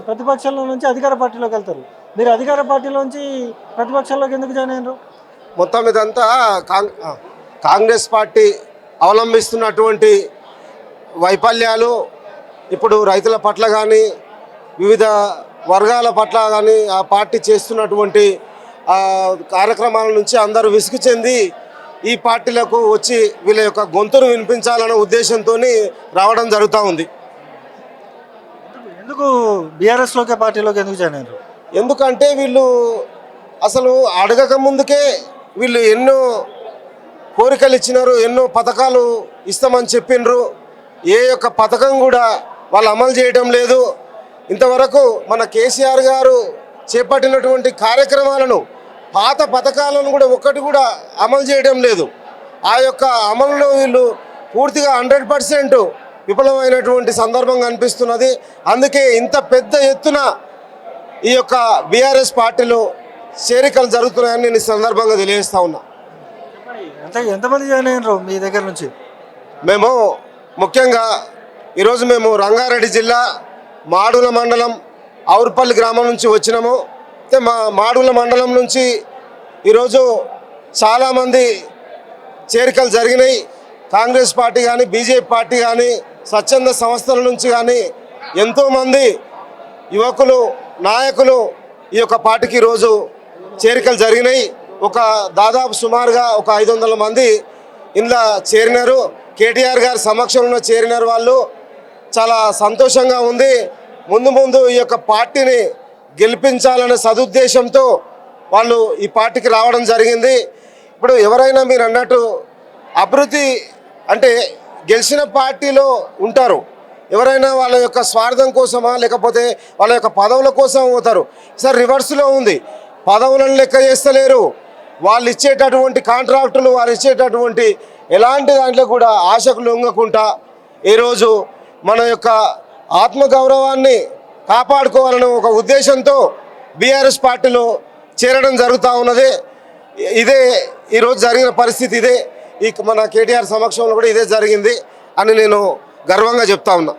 ప్రతిపక్షంలో నుంచి అధికార పార్టీలోకి వెళ్తారు. మీరు అధికార పార్టీలోంచి ప్రతిపక్షంలోకి ఎందుకు జాయిన్ అయ్యారు? మొత్తం ఇదంతా కాంగ్రెస్ పార్టీ అవలంబిస్తున్నటువంటి వైఫల్యాలు, ఇప్పుడు రైతుల పట్ల కానీ వివిధ వర్గాల పట్ల కానీ ఆ పార్టీ చేస్తున్నటువంటి కార్యక్రమాల నుంచి అందరూ విసుగు చెంది ఈ పార్టీలకు వచ్చి వీళ్ళ యొక్క గొంతును వినిపించాలనే ఉద్దేశంతో రావడం జరుగుతూ ఉంది. ఎందుకు బీఆర్ఎస్లోకి పార్టీలోకి ఎందుకు జాయిన్ అయ్యారు? ఎందుకంటే వీళ్ళు అసలు అడగక ముందుకే వీళ్ళు ఎన్నో కోరికలు ఇచ్చినారు, ఎన్నో పథకాలు ఇస్తామని చెప్పిండ్రు. ఏ యొక్క పథకం కూడా వాళ్ళు అమలు చేయడం లేదు. ఇంతవరకు మన కేసీఆర్ గారు చేపట్టినటువంటి కార్యక్రమాలను, పాత పథకాలను కూడా ఒక్కటి కూడా అమలు చేయడం లేదు. ఆ యొక్క అమలులో వీళ్ళు పూర్తిగా 100% విఫలమైనటువంటి సందర్భం కనిపిస్తున్నది. అందుకే ఇంత పెద్ద ఎత్తున ఈ యొక్క బీఆర్ఎస్ పార్టీలో చేరికలు జరుగుతున్నాయని నేను ఈ సందర్భంగా తెలియజేస్తా ఉన్నా. ఎంతమంది జాయిన్ అయ్యారు మీ దగ్గర నుంచి? మేము ముఖ్యంగా ఈరోజు మేము రంగారెడ్డి జిల్లా మాడుల మండలం ఔర్పల్లి గ్రామం నుంచి వచ్చినాము. అయితే మా మాడుల మండలం నుంచి ఈరోజు చాలామంది చేరికలు జరిగినాయి. కాంగ్రెస్ పార్టీ కానీ, బీజేపీ పార్టీ కానీ, స్వచ్ఛంద సంస్థల నుంచి కానీ ఎంతోమంది యువకులు, నాయకులు ఈ యొక్క పార్టీకి ఈరోజు చేరికలు జరిగినాయి. దాదాపు సుమారుగా 500 మంది ఇందులో చేరినారు. కేటీఆర్ గారి సమక్షంలో చేరినారు. వాళ్ళు చాలా సంతోషంగా ఉంది. ముందు ఈ యొక్క పార్టీని గెలిపించాలనే సదుద్దేశంతో వాళ్ళు ఈ పార్టీకి రావడం జరిగింది. ఇప్పుడు ఎవరైనా మీరు అన్నట్టు అభివృద్ధి అంటే గెలిచిన పార్టీలో ఉంటారు. ఎవరైనా వాళ్ళ యొక్క స్వార్థం కోసమా లేకపోతే వాళ్ళ యొక్క పదవుల కోసం పోతారు. సార్ రివర్స్లో ఉంది. పదవులను లెక్క చేస్తలేరు. వాళ్ళు ఇచ్చేటటువంటి కాంట్రాక్టులు, వాళ్ళు ఇచ్చేటటువంటి ఎలాంటి దాంట్లో కూడా ఆశకు లొంగకుండా ఈరోజు మన యొక్క ఆత్మగౌరవాన్ని కాపాడుకోవాలనే ఒక ఉద్దేశంతో బీఆర్ఎస్ పార్టీలో చేరడం జరుగుతూ ఉన్నది. ఇదే ఈరోజు జరిగిన పరిస్థితి ఇదే. మన కేటీఆర్ సమక్షంలో కూడా ఇదే జరిగింది అని నేను గర్వంగా చెప్తా ఉన్నా.